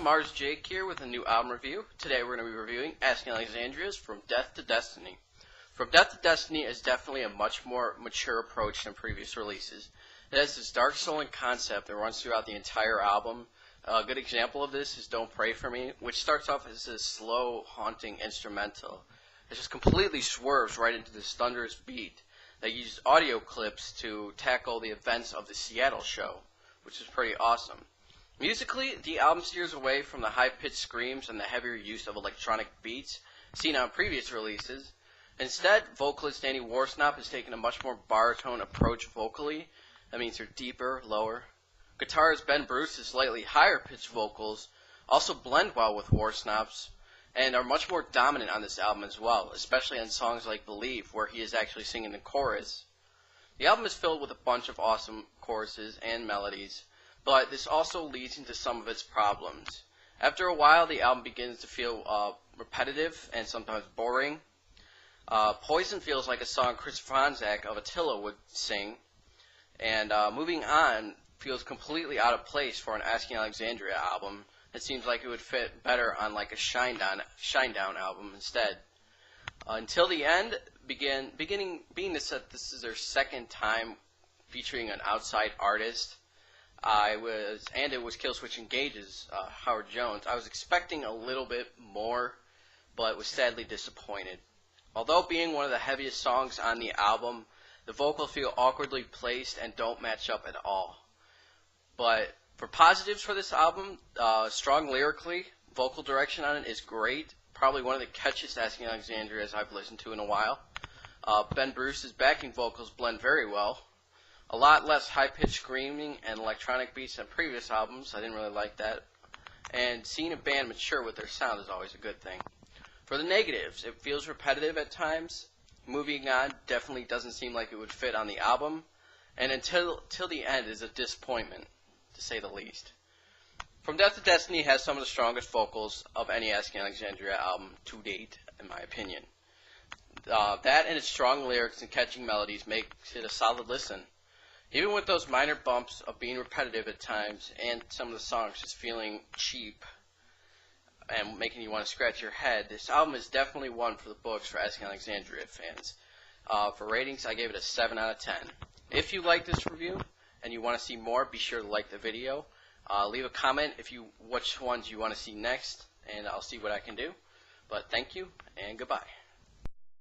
Mars Jake here with a new album review. Today we're going to be reviewing Asking Alexandria's From Death to Destiny. From Death to Destiny is definitely a much more mature approach than previous releases. It has this dark souling concept that runs throughout the entire album. A good example of this is Don't Pray For Me, which starts off as a slow, haunting instrumental. It just completely swerves right into this thunderous beat that uses audio clips to tackle the events of the Seattle show, which is pretty awesome. Musically, the album steers away from the high-pitched screams and the heavier use of electronic beats seen on previous releases. Instead, vocalist Danny Warsnop has taken a much more baritone approach vocally. That means they're deeper, lower. Guitarist Ben Bruce's slightly higher-pitched vocals also blend well with Warsnop's and are much more dominant on this album as well, especially on songs like Believe, where he is actually singing the chorus. The album is filled with a bunch of awesome choruses and melodies, but this also leads into some of its problems. After a while, the album begins to feel repetitive and sometimes boring. Poison feels like a song Chris Franzak of Attila would sing, and Moving On feels completely out of place for an Asking Alexandria album. It seems like it would fit better on like a Shinedown album instead. Until the End, being this that this is their second time featuring an outside artist. It was Killswitch Engage's Howard Jones. I was expecting a little bit more, but was sadly disappointed. Although being one of the heaviest songs on the album, the vocals feel awkwardly placed and don't match up at all. But for positives for this album, strong lyrically, vocal direction on it is great. Probably one of the catchiest Asking Alexandrias I've listened to in a while. Ben Bruce's backing vocals blend very well. A lot less high-pitched screaming and electronic beats than previous albums. I didn't really like that. And seeing a band mature with their sound is always a good thing. For the negatives, it feels repetitive at times. Moving On definitely doesn't seem like it would fit on the album. And Until the End is a disappointment, to say the least. From Death to Destiny has some of the strongest vocals of any Asking Alexandria album to date, in my opinion. That and its strong lyrics and catching melodies makes it a solid listen. Even with those minor bumps of being repetitive at times and some of the songs just feeling cheap and making you want to scratch your head, this album is definitely one for the books for Asking Alexandria fans. For ratings, I gave it a 7 out of 10. If you like this review and you want to see more, be sure to like the video. Leave a comment which ones you want to see next, and I'll see what I can do. But thank you, and goodbye.